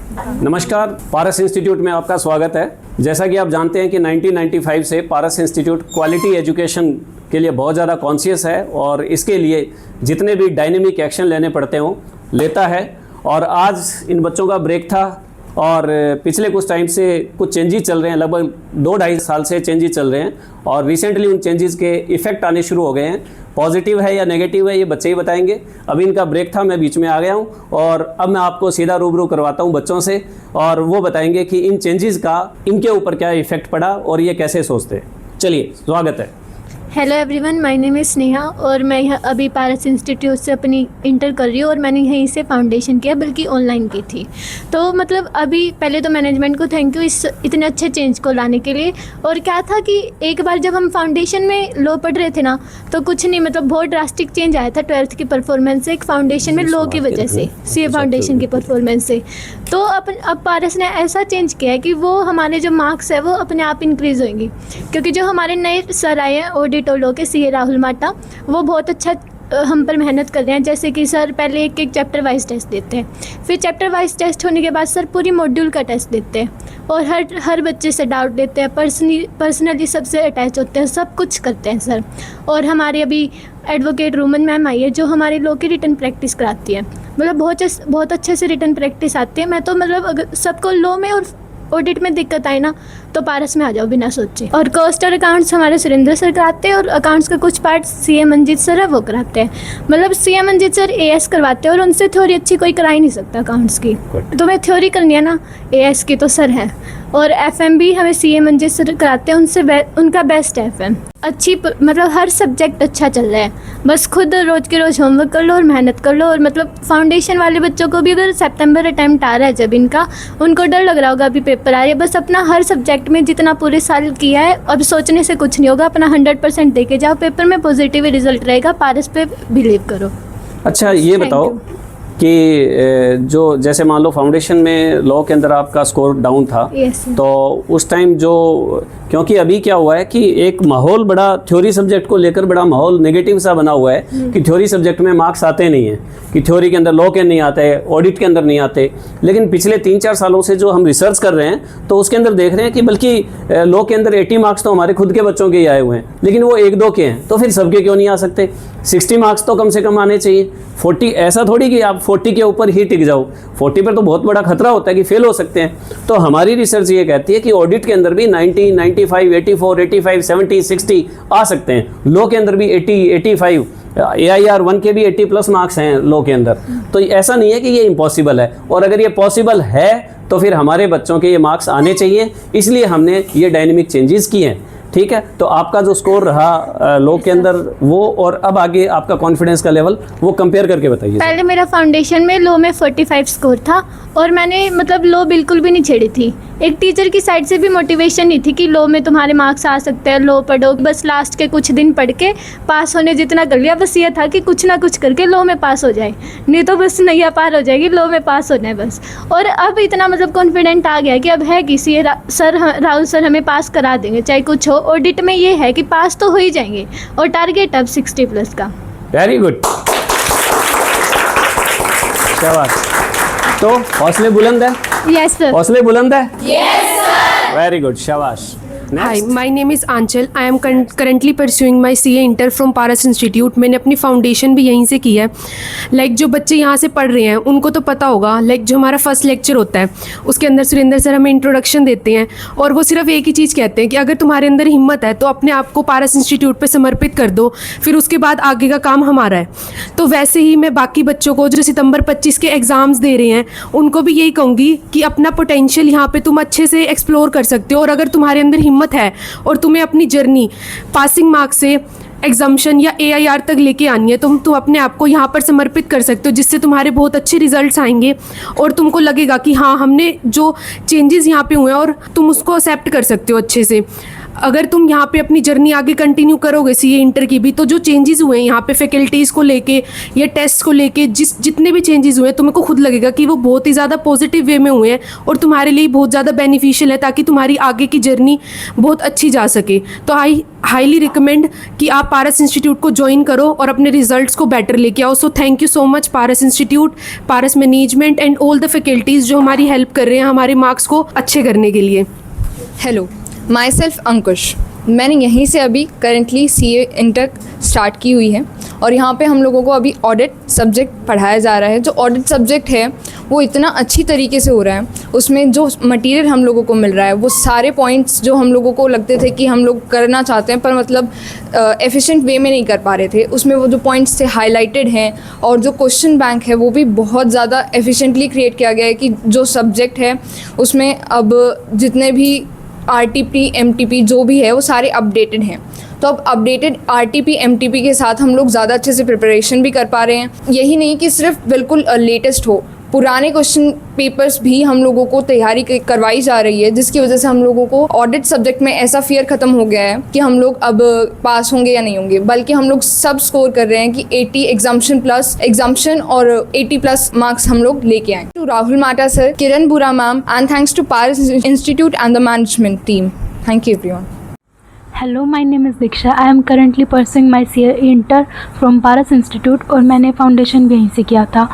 नमस्कार, पारस इंस्टीट्यूट में आपका स्वागत है। जैसा कि आप जानते हैं कि 1995 से पारस इंस्टीट्यूट क्वालिटी एजुकेशन के लिए बहुत ज़्यादा कॉन्शियस है और इसके लिए जितने भी डायनेमिक एक्शन लेने पड़ते हों लेता है। और आज इन बच्चों का ब्रेक था और पिछले कुछ टाइम से कुछ चेंजेस चल रहे हैं, लगभग 2-2.5 साल से चेंजेस चल रहे हैं और रिसेंटली उन चेंजेस के इफ़ेक्ट आने शुरू हो गए हैं। पॉजिटिव है या नेगेटिव है ये बच्चे ही बताएंगे। अभी इनका ब्रेक था, मैं बीच में आ गया हूँ और अब मैं आपको सीधा रूबरू करवाता हूँ बच्चों से और वो बताएंगे कि इन चेंजेस का इनके ऊपर क्या इफ़ेक्ट पड़ा और ये कैसे सोचते हैं। चलिए, स्वागत है। Hello everyone, my name is Sneha और मैं यहाँ अभी पारस इंस्टीट्यूट से अपनी इंटर कर रही हूँ और मैंने यहीं से फाउंडेशन किया, बल्कि ऑनलाइन की थी। तो मतलब अभी पहले तो मैनेजमेंट को थैंक यू इस इतने अच्छे चेंज को लाने के लिए। और क्या था कि एक बार जब हम फाउंडेशन में लो पढ़ रहे थे ना, तो कुछ नहीं, मतलब बहुत ड्रास्टिक चेंज आया था 12th की परफॉर्मेंस से, एक फाउंडेशन में लो की वजह से, सीए फाउंडेशन की परफॉर्मेंस से। तो अब पारस ने ऐसा चेंज किया है कि वो हमारे जो मार्क्स है वो अपने आप इंक्रीज़ होंगी, क्योंकि जो हमारे नए सर आए हैं ऑडिट लो के सीए राहुल माटा, वो बहुत अच्छा हम पर मेहनत कर रहे हैं। जैसे कि सर पहले एक चैप्टर वाइज टेस्ट देते हैं, फिर चैप्टर वाइज टेस्ट होने के बाद सर पूरी मॉड्यूल का टेस्ट देते हैं और हर बच्चे से डाउट लेते हैं, पर्सनली सबसे अटैच होते हैं, सब कुछ करते हैं सर। और हमारे अभी एडवोकेट रूमन मैम आई है जो हमारे लॉ की रिटन प्रैक्टिस कराती है, मतलब बहुत अच्छे से रिटन प्रैक्टिस आती है। मैं तो मतलब अगर सबको लॉ में और ऑडिट में दिक्कत आई ना तो पारस में आ जाओ बिना सोचे। और कॉस्ट और अकाउंट्स हमारे सुरेंद्र सर कराते हैं और अकाउंट्स का कुछ पार्ट सीए मंजीत सर है वो कराते हैं। मतलब सीए मंजीत सर एएस करवाते हैं और उनसे थ्योरी अच्छी कोई करा ही नहीं सकता अकाउंट्स की। तो मैं थ्योरी करनी है ना एएस की तो सर है। और एफएम भी हमें सीए मंजीत सर कराते हैं, उनका बेस्ट है एफएम। अच्छी मतलब हर सब्जेक्ट अच्छा चल रहा है, बस खुद रोज़ के रोज़ होमवर्क कर लो और मेहनत कर लो। और मतलब फाउंडेशन वाले बच्चों को भी अगर सितंबर अटैम्प्ट आ रहा है जब इनका, उनको डर लग रहा होगा अभी पेपर आ रही है, बस अपना हर सब्जेक्ट में जितना पूरे साल किया है अब सोचने से कुछ नहीं होगा, अपना 100% दे के जाओ, पेपर में पॉजिटिव रिजल्ट रहेगा, पारस पे बिलीव करो। अच्छा, ये बताओ कि जो जैसे मान लो फाउंडेशन में लॉ के अंदर आपका स्कोर डाउन था, तो उस टाइम जो, क्योंकि अभी क्या हुआ है कि एक माहौल बड़ा थ्योरी सब्जेक्ट को लेकर बड़ा माहौल नेगेटिव सा बना हुआ है कि थ्योरी सब्जेक्ट में मार्क्स आते नहीं हैं, कि थ्योरी के अंदर लॉ के नहीं आते, ऑडिट के अंदर नहीं आते। लेकिन पिछले 3-4 सालों से जो हम रिसर्च कर रहे हैं तो उसके अंदर देख रहे हैं कि बल्कि लॉ के अंदर 80 मार्क्स तो हमारे खुद के बच्चों के ही आए हुए हैं, लेकिन वो 1-2 के हैं, तो फिर सबके क्यों नहीं आ सकते? 60 मार्क्स तो कम से कम आने चाहिए। 40 ऐसा थोड़ी कि आप 40 के ऊपर ही टिक जाओ, 40 पर तो बहुत बड़ा खतरा होता है कि फेल हो सकते हैं। तो हमारी रिसर्च ये कहती है कि ऑडिट के अंदर भी 90, 95, 84, 85, 70, 60 आ सकते हैं। लॉ के अंदर भी 80, 85, AIR 1 के भी 80+ मार्क्स हैं लॉ के अंदर। तो ऐसा नहीं है कि ये इम्पॉसिबल है, और अगर ये पॉसिबल है तो फिर हमारे बच्चों के ये मार्क्स आने चाहिए, इसलिए हमने ये डायनेमिक चेंजेस किए हैं। ठीक है, तो आपका जो स्कोर रहा लॉ के अंदर वो, और अब आगे आपका कॉन्फिडेंस का लेवल वो कंपेयर करके बताइए। पहले मेरा फाउंडेशन में लॉ में 45 स्कोर था और मैंने मतलब लॉ बिल्कुल भी नहीं छेड़ी थी। एक टीचर की साइड से भी मोटिवेशन नहीं थी कि लॉ में तुम्हारे मार्क्स आ सकते हैं, लॉ पढ़ो। बस लास्ट के कुछ दिन पढ़ के पास होने जितना कर लिया, बस ये था कि कुछ ना कुछ करके लॉ में पास हो जाए, नहीं तो बस नैया पार हो जाएगी, लॉ में पास होना है बस। और अब इतना मतलब कॉन्फिडेंट आ गया कि अब है कि सीए राहुल सर हमें पास करा देंगे चाहे कुछ हो। ऑडिट में ये है कि पास तो हो ही जाएंगे और टारगेट अब 60+ का। वेरी गुड, शाबाश। तो हौसले बुलंद है? Yes sir. हौसले बुलंद है? Yes sir. वेरी गुड, शाबाश। Hi, my name is Aanchal. I am currently pursuing my CA Inter from Paras Institute. मैंने अपनी फाउंडेशन भी यहीं से की है। जो बच्चे यहाँ से पढ़ रहे हैं उनको तो पता होगा, जो हमारा फर्स्ट लेक्चर होता है उसके अंदर सुरेंद्र सर हमें इंट्रोडक्शन देते हैं और वो सिर्फ एक ही चीज़ कहते हैं कि अगर तुम्हारे अंदर हिम्मत है तो अपने आप को पारस इंस्टीट्यूट पे समर्पित कर दो, फिर उसके बाद आगे का काम हमारा है। तो वैसे ही मैं बाकी बच्चों को जो सितंबर 25 के एग्ज़ाम्स दे रहे हैं उनको भी यही कहूँगी कि अपना पोटेंशियल यहाँ पे तुम अच्छे से एक्सप्लोर कर सकते हो, और अगर तुम्हारे अंदर हिम्मत है और तुम्हें अपनी जर्नी पासिंग मार्क्स से एग्जाम्शन या AIR तक लेके आनी है, तुम अपने आप को यहाँ पर समर्पित कर सकते हो, जिससे तुम्हारे बहुत अच्छे रिजल्ट्स आएंगे और तुमको लगेगा कि हाँ हमने जो चेंजेस यहाँ पे हुए हैं और तुम उसको एक्सेप्ट कर सकते हो अच्छे से। अगर तुम यहाँ पे अपनी जर्नी आगे कंटिन्यू करोगे सीए इंटर की भी, तो जो चेंजेस हुए हैं यहाँ पे फैकल्टीज़ को लेके या टेस्ट को लेके, जितने भी चेंजेस हुए हैं, तुमको खुद लगेगा कि वो बहुत ही ज़्यादा पॉजिटिव वे में हुए हैं और तुम्हारे लिए बहुत ज़्यादा बेनिफिशियल है, ताकि तुम्हारी आगे की जर्नी बहुत अच्छी जा सके। तो आई हाईली रिकमेंड कि आप पारस इंस्टीट्यूट को ज्वाइन करो और अपने रिजल्ट्स को बेटर लेके आओ। So thank you so much Paras institute, Paras management and all the faculties जो हमारी हेल्प कर रहे हैं हमारे मार्क्स को अच्छे करने के लिए। हेलो, माई सेल्फ अंकुश। मैंने यहीं से अभी करेंटली सीए इंटर स्टार्ट की हुई है और यहाँ पे हम लोगों को अभी ऑडिट सब्जेक्ट पढ़ाया जा रहा है। जो ऑडिट सब्जेक्ट है वो इतना अच्छी तरीके से हो रहा है, उसमें जो मटेरियल हम लोगों को मिल रहा है वो सारे पॉइंट्स जो हम लोगों को लगते थे कि हम लोग करना चाहते हैं पर मतलब एफिशिएंट वे में नहीं कर पा रहे थे, उसमें वो जो पॉइंट्स थे हाईलाइटेड हैं। और जो क्वेश्चन बैंक है वो भी बहुत ज़्यादा एफिशिएंटली क्रिएट किया गया है कि जो सब्जेक्ट है उसमें अब जितने भी RTP MTP जो भी है वो सारे अपडेटेड हैं। तो अब अपडेटेड RTP MTP के साथ हम लोग ज़्यादा अच्छे से प्रिपरेशन भी कर पा रहे हैं। यही नहीं कि सिर्फ बिल्कुल लेटेस्ट हो, पुराने क्वेश्चन पेपर्स भी हम लोगों को तैयारी करवाई जा रही है, जिसकी वजह से हम लोगों को ऑडिट सब्जेक्ट में ऐसा फियर ख़त्म हो गया है कि हम लोग अब पास होंगे या नहीं होंगे, बल्कि हम लोग सब स्कोर कर रहे हैं कि 80 एग्जाम्पशन और 80+ मार्क्स हम लोग लेके आए। To Rahul Mata sir, Kiran Bura ma'am, and thanks to Paras institute and the management team. Thank you everyone. Hello, my name is Diksha. I am currently pursuing my CA inter from Paras institute और मैंने फाउंडेशन भी यहीं से किया था।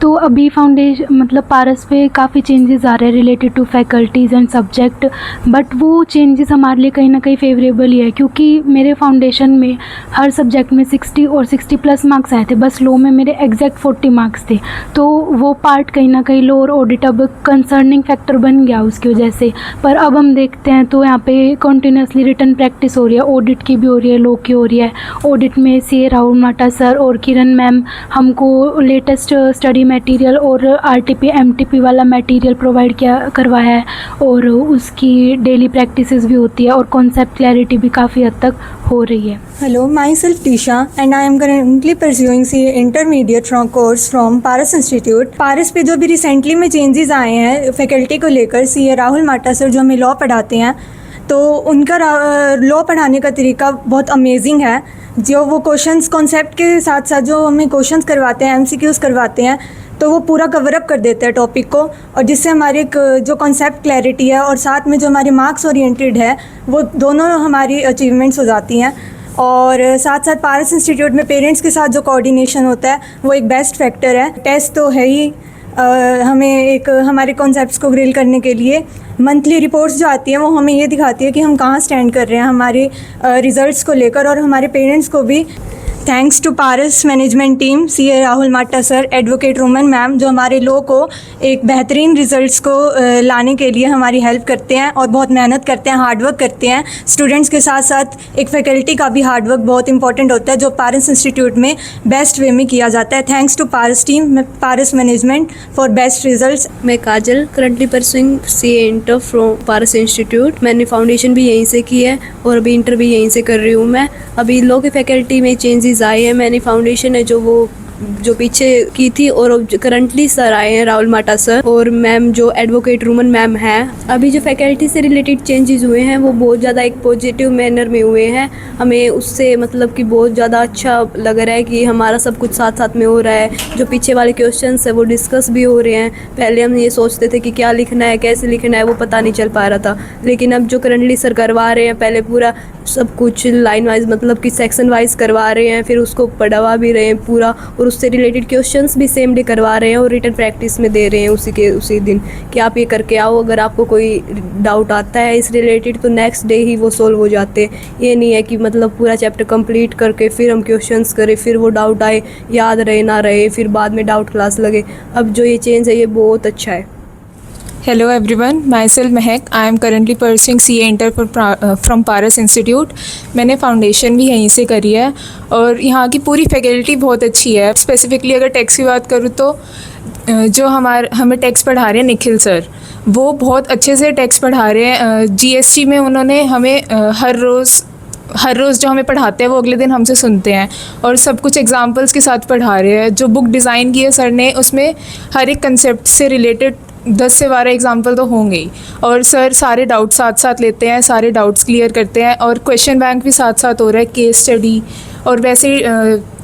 तो अभी फाउंडेशन मतलब पारस पे काफ़ी चेंजेस आ रहे हैं related to faculties and subject, but वो चेंजेस हमारे लिए कहीं ना कहीं फेवरेबल ही है, क्योंकि मेरे फाउंडेशन में हर सब्जेक्ट में 60 और 60+ मार्क्स आए थे, बस लो में मेरे एग्जैक्ट 40 मार्क्स थे। तो वो पार्ट कहीं ना कहीं लो और ऑडिट अब कंसर्निंग फैक्टर बन गया उसकी वजह से। पर अब हम देखते हैं तो यहाँ पे कंटिन्यूसली रिटर्न प्रैक्टिस हो रही है, ऑडिट की भी हो रही है, लो की हो रही है। ऑडिट में सीए राहुल माटा सर और किरण मैम हमको लेटेस्ट स्टडी मटेरियल और RTP MTP वाला मटेरियल प्रोवाइड करवाया है और उसकी डेली प्रैक्टिसेस भी होती है और कॉन्सेप्ट क्लैरिटी भी काफ़ी हद तक हो रही है। Hello, myself Tisha and I am currently pursuing CA intermediate course from Paras Institute। पारस पे जो भी रिसेंटली में चेंजेस आए हैं फैकल्टी को लेकर, सीए राहुल माटा सर जो हमें लॉ पढ़ाते हैं, तो उनका लॉ पढ़ाने का तरीका बहुत अमेजिंग है। जो वो क्वेश्चंस कॉन्सेप्ट के साथ साथ जो हमें क्वेश्चंस करवाते हैं, MCQs करवाते हैं, तो वो पूरा कवर अप कर देते हैं टॉपिक को, और जिससे हमारे जो कॉन्सेप्ट क्लैरिटी है और साथ में जो हमारे मार्क्स ओरिएंटेड है वो दोनों हमारी अचीवमेंट्स हो जाती हैं। और साथ साथ पारस इंस्टीट्यूट में पेरेंट्स के साथ जो कोऑर्डिनेशन होता है वो एक बेस्ट फैक्टर है। टेस्ट तो है ही, हमें एक हमारे कॉन्सेप्ट्स को ग्रिल करने के लिए मंथली रिपोर्ट्स जो आती हैं वो हमें ये दिखाती है कि हम कहाँ स्टैंड कर रहे हैं हमारे रिज़ल्ट्स को लेकर, और हमारे पेरेंट्स को भी। Thanks to Paras management team, CA Rahul Mata sir, advocate Roman ma'am, जो हमारे लॉ को एक बेहतरीन रिजल्ट्स को लाने के लिए हमारी हेल्प करते हैं और बहुत मेहनत करते हैं, हार्डवर्क करते हैं। स्टूडेंट्स के साथ साथ एक फैकल्टी का भी हार्डवर्क बहुत इंपॉर्टेंट होता है, जो पारस इंस्टीट्यूट में बेस्ट वे में किया जाता है। Thanks to Paras team, Paras management for best results. मैं Kajal, currently pursuing CA inter from Paras institute. मैंने फाउंडेशन भी यहीं से की है और अभी इंटर भी यहीं से कर रही हूँ मैं। अभी लॉ की फैकल्टी में चेंजेस आए हैं। मैंने फाउंडेशन है जो पीछे की थी, और करंटली सर आए हैं राहुल माटा सर और मैम जो एडवोकेट रोमन मैम हैं। अभी जो फैकल्टी से रिलेटेड चेंजेस हुए हैं वो बहुत ज़्यादा एक पॉजिटिव मैनर में हुए हैं। हमें उससे मतलब कि बहुत ज़्यादा अच्छा लग रहा है कि हमारा सब कुछ साथ साथ में हो रहा है। जो पीछे वाले क्वेश्चंस है वो डिस्कस भी हो रहे हैं। पहले हम ये सोचते थे कि क्या लिखना है, कैसे लिखना है, वो पता नहीं चल पा रहा था, लेकिन अब जो करंटली सर करवा रहे हैं, पहले पूरा सब कुछ लाइन वाइज मतलब कि सेक्शन वाइज करवा रहे हैं, फिर उसको पढ़वा भी रहे हैं पूरा, और उससे रिलेटेड क्वेश्चंस भी सेम डे करवा रहे हैं और रिटन प्रैक्टिस में दे रहे हैं उसी दिन कि आप ये करके आओ। अगर आपको कोई डाउट आता है इस रिलेटेड तो नेक्स्ट डे ही वो सॉल्व हो जाते हैं। ये नहीं है कि मतलब पूरा चैप्टर कंप्लीट करके फिर हम क्वेश्चंस करें, फिर वो डाउट आए, याद रहे ना रहे, फिर बाद में डाउट क्लास लगे। अब जो ये चेंज है ये बहुत अच्छा है। Hello everyone, myself Mahak. I am currently pursuing CA Inter from Paras Institute। मैंने फाउंडेशन भी यहीं से करी है और यहाँ की पूरी फैकल्टी बहुत अच्छी है। स्पेसिफिकली अगर टेक्स्ट की बात करूँ तो जो हमें टेक्स्ट पढ़ा रहे हैं निखिल सर, वो बहुत अच्छे से टेक्स्ट पढ़ा रहे हैं। GST में उन्होंने हमें हर रोज़ जो हमें पढ़ाते हैं वो अगले दिन हमसे सुनते हैं और सब कुछ एग्जांपल्स के साथ पढ़ा रहे हैं। जो बुक डिज़ाइन की है सर ने, उसमें हर एक कंसेप्ट से रिलेटेड 10 से 12 एग्जाम्पल तो होंगे ही। और सर सारे डाउट साथ साथ लेते हैं, सारे डाउट्स क्लियर करते हैं, और क्वेश्चन बैंक भी साथ साथ हो रहा है, केस स्टडी, और वैसे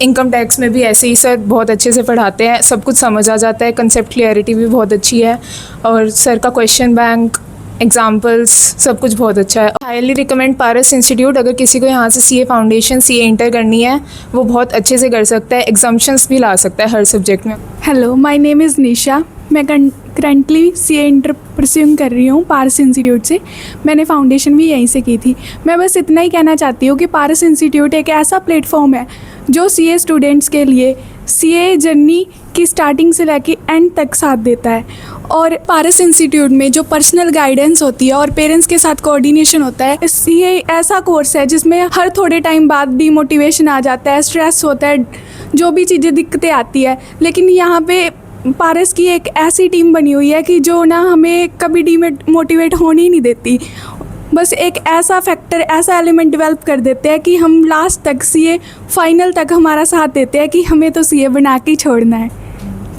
इनकम टैक्स में भी ऐसे ही सर बहुत अच्छे से पढ़ाते हैं, सब कुछ समझ आ जाता है, कंसेप्ट क्लियरिटी भी बहुत अच्छी है, और सर का क्वेश्चन बैंक, एग्जाम्पल्स, सब कुछ बहुत अच्छा है। हाईली रिकमेंड पारस इंस्टीट्यूट। अगर किसी को यहाँ से सीए फाउंडेशन, सीए इंटर करनी है, वो बहुत अच्छे से कर सकता है, एग्जाम्शंस भी ला सकता है हर सब्जेक्ट में। हेलो, माय नेम इज़ निशा। मैं करंटली सीए इंटर परस्यूइंग कर रही हूँ पारस इंस्टीट्यूट से। मैंने फाउंडेशन भी यहीं से की थी। मैं बस इतना ही कहना चाहती हूँ कि पारस इंस्टीट्यूट एक ऐसा प्लेटफॉर्म है जो सीए स्टूडेंट्स के लिए सीए जर्नी की स्टार्टिंग से लेके एंड तक साथ देता है। और पारस इंस्टीट्यूट में जो पर्सनल गाइडेंस होती है और पेरेंट्स के साथ कोऑर्डिनेशन होता है, सीए ऐसा कोर्स है जिसमें हर थोड़े टाइम बाद डीमोटिवेशन आ जाता है, स्ट्रेस होता है, जो भी चीज़ें दिक्कतें आती है, लेकिन यहाँ पे पारस की एक ऐसी टीम बनी हुई है कि जो ना हमें कभी डीमोटिवेट होने ही नहीं देती। बस एक ऐसा फैक्टर, ऐसा एलिमेंट डेवलप कर देते हैं कि हम लास्ट तक सीए फाइनल तक हमारा साथ देते हैं कि हमें तो सीए बना के छोड़ना है।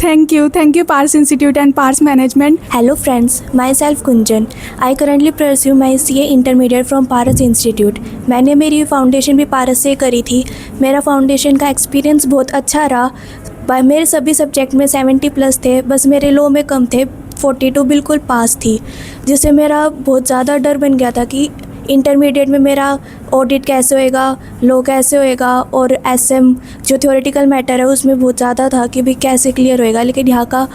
Thank you Paras institute and Paras management. Hello friends, myself Kunjan. I currently pursue my CA intermediate from Paras institute. मैंने मेरी फाउंडेशन भी पारस से करी थी। मेरा फाउंडेशन का एक्सपीरियंस बहुत अच्छा रहा। मेरे सभी सब्जेक्ट में 70+ थे, बस मेरे लो में कम थे, 42 बिल्कुल पास थी, जिससे मेरा बहुत ज़्यादा डर बन गया था कि इंटरमीडिएट में मेरा ऑडिट कैसे होएगा, लो कैसे होएगा, और एसएम जो थ्योरेटिकल मैटर है उसमें बहुत ज़्यादा था कि भाई कैसे क्लियर होएगा। लेकिन यहाँ का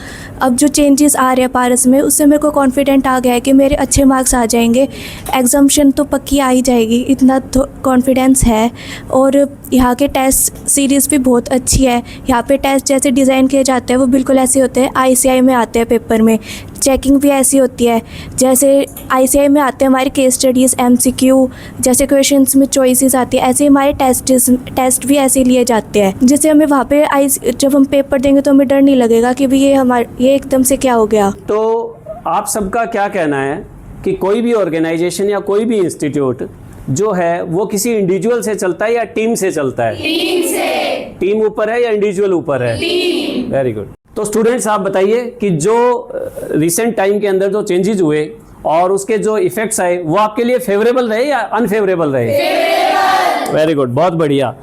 अब जो चेंजेस आ रहे हैं पारस में, उससे मेरे को कॉन्फिडेंट आ गया है कि मेरे अच्छे मार्क्स आ जाएंगे, एग्जाम्शन तो पक्की आ ही जाएगी, इतना कॉन्फिडेंस है। और यहाँ के टेस्ट सीरीज़ भी बहुत अच्छी है। यहाँ पे टेस्ट जैसे डिज़ाइन किए जाते हैं वो बिल्कुल ऐसे होते हैं, आईसीआई में आते हैं पेपर में। चेकिंग भी ऐसी होती है जैसे आईसीआई में आते हैं हमारे केस स्टडीज़, एमसीक्यू, जैसे क्वेश्चंस में चॉइसेस आती है, ऐसे हमारे टेस्ट भी ऐसे लिए जाते हैं, जिससे हमें वहाँ पे जब हम पेपर देंगे तो हमें डर नहीं लगेगा कि भाई ये एकदम से क्या हो गया। तो आप सबका क्या कहना है कि कोई भी ऑर्गेनाइजेशन या कोई भी इंस्टीट्यूट जो है वो किसी इंडिविजुअल से चलता है या टीम से चलता है? टीम से। टीम ऊपर है या इंडिविजुअल ऊपर है? टीम। Very good. तो स्टूडेंट्स आप बताइए कि जो रिसेंट टाइम के अंदर जो चेंजेस हुए और उसके जो इफेक्ट्स आए वो आपके लिए फेवरेबल रहे या अनफेवरेबल रहे? फेवरेबल। वेरी गुड, बहुत बढ़िया।